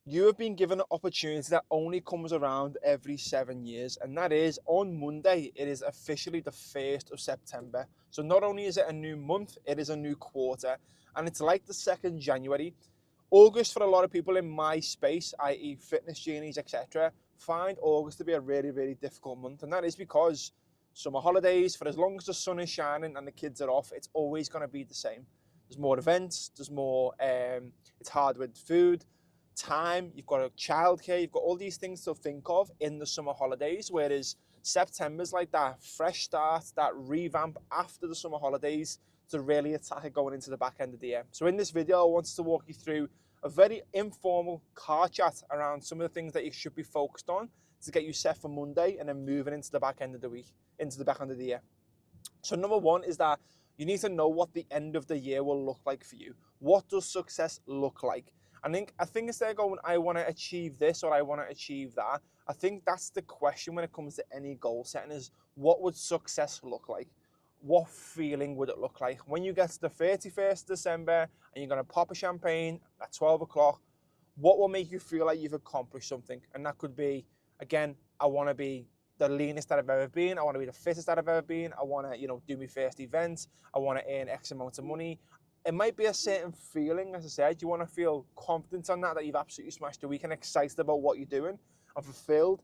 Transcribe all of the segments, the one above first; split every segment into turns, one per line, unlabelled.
You have been given an opportunity that only comes around every 7 years, and that is on Monday. It is officially the 1st of September. So not only is it a new month, it is a new quarter, and it's like the 2nd January. August, for a lot of people in my space, i.e., fitness genies, etc., find August to be a really, really difficult month, and that is because summer holidays, for as long as the sun is shining and the kids are off, it's always going to be the same. There's more events, there's more, it's hard with food time, you've got a childcare, you've got all these things to think of in the summer holidays, whereas September's like that fresh start, that revamp after the summer holidays to really attack it going into the back end of the year. So in this video, I wanted to walk you through a very informal car chat around some of the things that you should be focused on to get you set for Monday and then moving into the back end of the week, into the back end of the year. So number one is that you need to know what the end of the year will look like for you. What does success look like? I think instead of going, I want to achieve this or I want to achieve that, I think that's the question when it comes to any goal setting is, what would success look like? What feeling would it look like? When you get to the 31st of December and you're going to pop a champagne at 12 o'clock, what will make you feel like you've accomplished something? And that could be, again, I want to be the leanest that I've ever been. I want to be the fittest that I've ever been. I want to, do my first event. I want to earn X amount of money. It might be a certain feeling, as I said. You want to feel confident on that you've absolutely smashed the week and excited about what you're doing and fulfilled.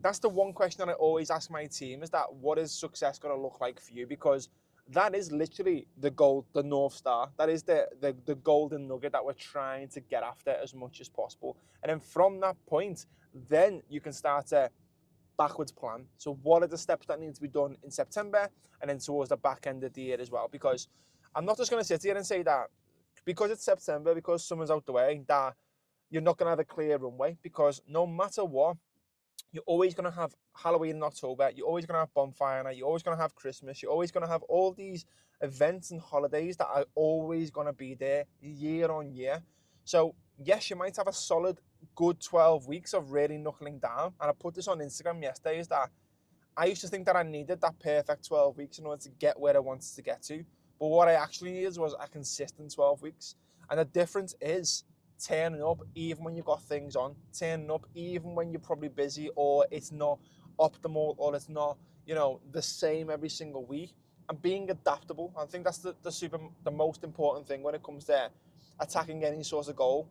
That's the one question that I always ask my team is that, what is success going to look like for you? Because that is literally the goal, the North Star. That is the golden nugget that we're trying to get after as much as possible. And then from that point, then you can start to backwards plan. So what are the steps that need to be done in September and then towards the back end of the year as well? Because I'm not just going to sit here and say that because it's September, because summer's out the way, that you're not going to have a clear runway, because no matter what, you're always going to have Halloween in October, you're always going to have bonfire night, you're always going to have Christmas, you're always going to have all these events and holidays that are always going to be there year on year. So yes, you might have a solid good 12 weeks of really knuckling down. And I put this on Instagram yesterday, is that I used to think that I needed that perfect 12 weeks in order to get where I wanted to get to. But what I actually needed was a consistent 12 weeks. And the difference is turning up even when you've got things on, turning up even when you're probably busy or it's not optimal or it's not, the same every single week, and being adaptable. I think that's the most important thing when it comes to attacking any sort of goal,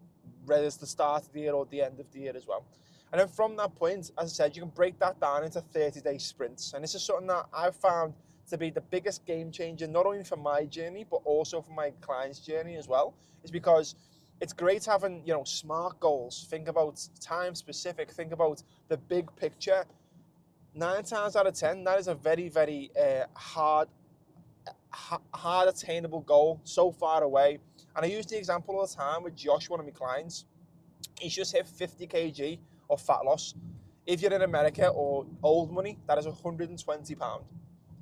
whether it's the start of the year or the end of the year as well. And then from that point, as I said, you can break that down into 30-day sprints. And this is something that I've found to be the biggest game changer, not only for my journey, but also for my clients' journey as well, is because it's great having, smart goals. Think about time specific, think about the big picture. 9 times out of 10, that is a very, very hard attainable goal, so far away. And I use the example all the time with Josh, one of my clients. He's just hit 50 kg of fat loss. If you're in America or old money, that is £120.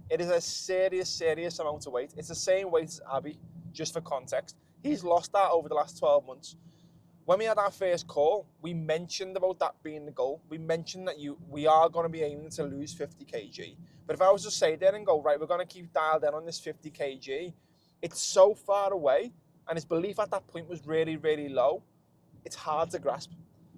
It is a serious amount of weight. It's the same weight as Abby, just for context. He's lost that over the last 12 months. When we had our first call, we mentioned about that being the goal. We mentioned that we are going to be aiming to lose 50 kg. But if I was to say there and go, right, we're going to keep dialed in on this 50 kg, it's so far away, and his belief at that point was really, really low. It's hard to grasp.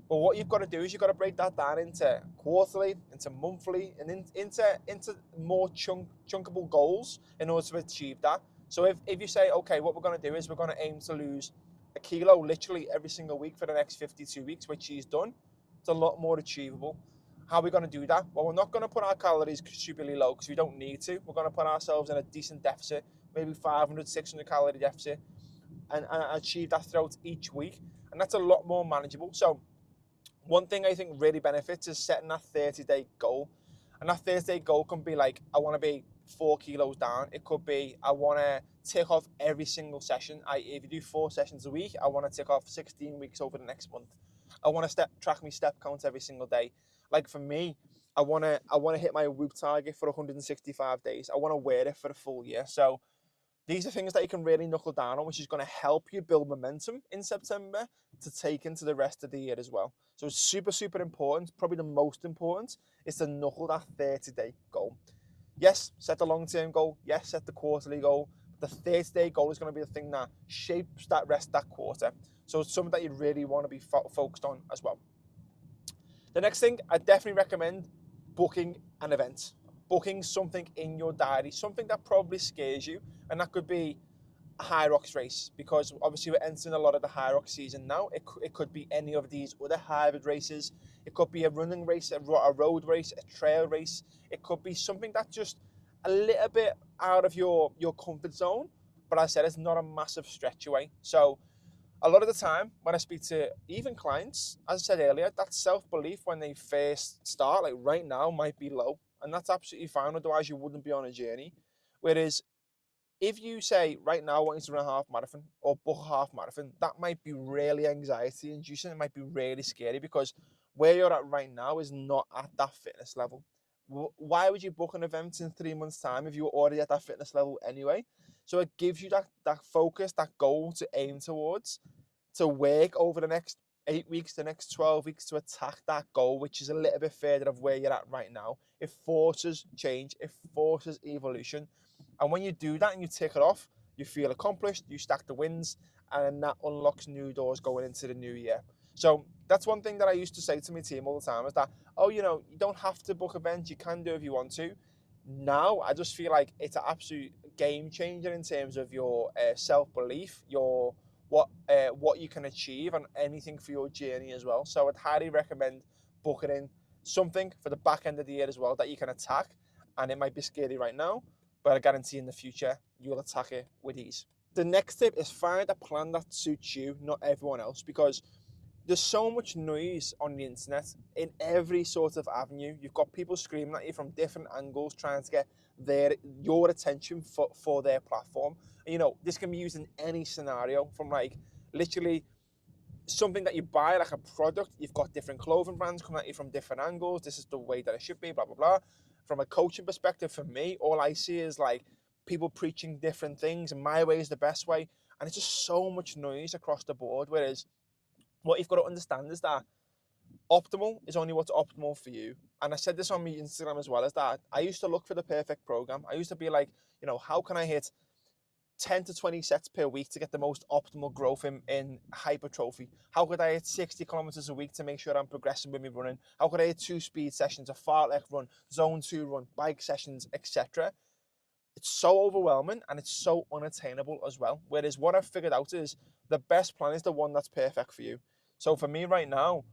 But what you've got to do is you've got to break that down into quarterly, into monthly, and into more chunkable goals in order to achieve that. So if you say, okay, what we're going to do is we're going to aim to lose a kilo literally every single week for the next 52 weeks, which he's done, it's a lot more achievable. How are we going to do that? Well, we're not going to put our calories stupidly low because we don't need to. We're going to put ourselves in a decent deficit, maybe 500, 600 calorie deficit, and achieve that throughout each week. And that's a lot more manageable. So one thing I think really benefits is setting that 30-day goal. And that 30-day goal can be like, I want to be 4 kilos down. It could be, I want to tick off every single session. If you do 4 sessions a week, I want to tick off 16 weeks over the next month. I want to track my step count every single day. Like for me, I want to hit my Whoop target for 165 days. I want to wear it for the full year. So these are things that you can really knuckle down on, which is going to help you build momentum in September to take into the rest of the year as well. So it's super, super important. Probably the most important is to knuckle that 30-day goal. Yes, set the long-term goal. Yes, set the quarterly goal. But the 30-day goal is going to be the thing that shapes that rest of that quarter. So it's something that you really want to be focused on as well. The next thing, I definitely recommend booking an event, booking something in your diary, something that probably scares you, and that could be a Hyrox race, because obviously we're entering a lot of the Hyrox season now. It could be any of these other hybrid races. It could be a running race, a road race, a trail race. It could be something that's just a little bit out of your comfort zone, but as I said, it's not a massive stretch away. So a lot of the time when I speak to even clients, as I said earlier, that self-belief when they first start, like right now, might be low, and that's absolutely fine. Otherwise you wouldn't be on a journey. Whereas if you say right now I want you to run a half marathon or book a half marathon, that might be really anxiety inducing. It might be really scary, because where you're at right now is not at that fitness level. Why would you book an event in 3 months' time if you were already at that fitness level anyway? So it gives you that focus, that goal to aim towards, to work over the next 8 weeks, the next 12 weeks to attack that goal, which is a little bit further of where you're at right now. It forces change, it forces evolution. And when you do that and you tick it off, you feel accomplished, you stack the wins, and that unlocks new doors going into the new year. So that's one thing that I used to say to my team all the time, is that, oh, you don't have to book events, you can do if you want to. Now, I just feel like it's an absolute game changer in terms of your self-belief, your what you can achieve, and anything for your journey as well. So I'd highly recommend booking in something for the back end of the year as well that you can attack. And it might be scary right now, but I guarantee in the future you'll attack it with ease. The next tip is find a plan that suits you, not everyone else, because there's so much noise on the internet in every sort of avenue. You've got people screaming at you from different angles, trying to get your attention for their platform. And, this can be used in any scenario, from like literally something that you buy, like a product. You've got different clothing brands coming at you from different angles. This is the way that it should be, blah, blah, blah. From a coaching perspective, for me, all I see is like people preaching different things, and my way is the best way. And it's just so much noise across the board. Whereas what you've got to understand is that optimal is only what's optimal for you. And I said this on my Instagram as well, is that I used to look for the perfect program. I used to be like, how can I hit 10 to 20 sets per week to get the most optimal growth in hypertrophy? How could I hit 60 kilometers a week to make sure I'm progressing with me running? How could I hit 2 speed sessions, a fartlek run, zone 2 run, bike sessions, etc.? It's so overwhelming and it's so unattainable as well. Whereas what I've figured out is the best plan is the one that's perfect for you. So for me right now,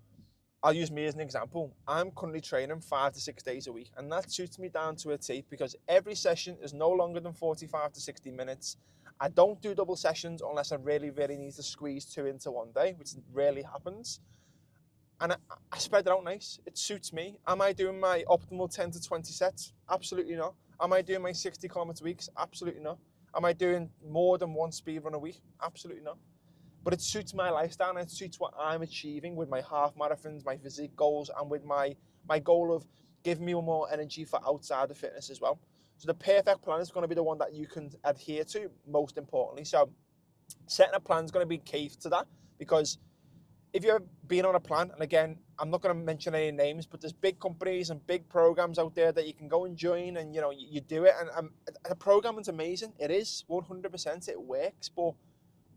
I'll use me as an example. I'm currently training 5 to 6 days a week, and that suits me down to a T, because every session is no longer than 45 to 60 minutes. I don't do double sessions unless I really, really need to squeeze 2 into one day, which rarely happens. And I spread it out nice. It suits me. Am I doing my optimal 10 to 20 sets? Absolutely not. Am I doing my 60 kilometer weeks? Absolutely not. Am I doing more than one speed run a week? Absolutely not. But it suits my lifestyle, and it suits what I'm achieving with my half marathons, my physique goals, and with my goal of giving me more energy for outside of fitness as well. So the perfect plan is going to be the one that you can adhere to, most importantly. So setting a plan is going to be key to that, because if you're being on a plan, and again, I'm not going to mention any names, but there's big companies and big programs out there that you can go and join, and you do it, and the program is amazing. It is 100%, it works, but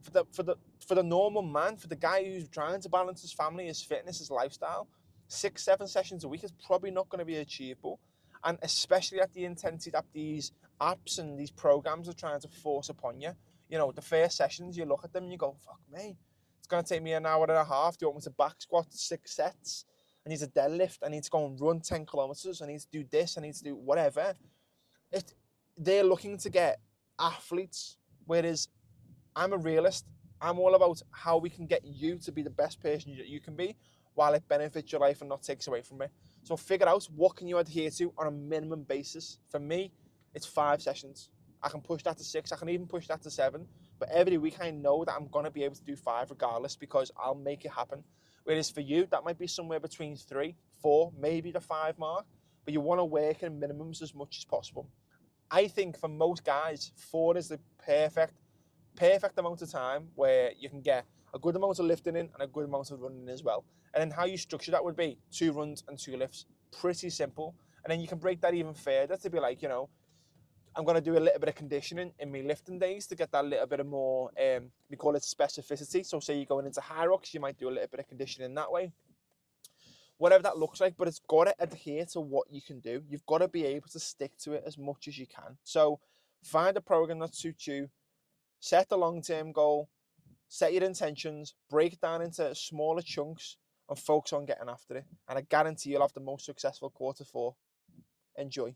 for the normal man, for the guy who's trying to balance his family, his fitness, his lifestyle, 6-7 sessions a week is probably not going to be achievable. And especially at the intensity that these apps and these programs are trying to force upon you. The first sessions, you look at them and you go, fuck me, it's going to take me an hour and a half. Do you want me to back squat 6 sets? I need to deadlift. I need to go and run 10 kilometers. I need to do this. I need to do whatever. They're looking to get athletes, whereas I'm a realist. I'm all about how we can get you to be the best person you can be, while it benefits your life and not takes away from it. So figure out what can you adhere to on a minimum basis. For me, it's 5 sessions. I can push that to 6. I can even push that to 7. But every week I know that I'm going to be able to do 5 regardless, because I'll make it happen. Whereas for you, that might be somewhere between 3, 4, maybe the 5 mark. But you want to work in minimums as much as possible. I think for most guys, 4 is the perfect amount of time where you can get a good amount of lifting in and a good amount of running as well. And then how you structure that would be 2 runs and 2 lifts. Pretty simple. And then you can break that even further to be like, I'm going to do a little bit of conditioning in my lifting days to get that little bit of more, we call it specificity. So say you're going into Hyrox, you might do a little bit of conditioning that way. Whatever that looks like, but it's got to adhere to what you can do. You've got to be able to stick to it as much as you can. So find a program that suits you, set the long-term goal, set your intentions, break it down into smaller chunks, and focus on getting after it. And I guarantee you'll have the most successful quarter four. Enjoy.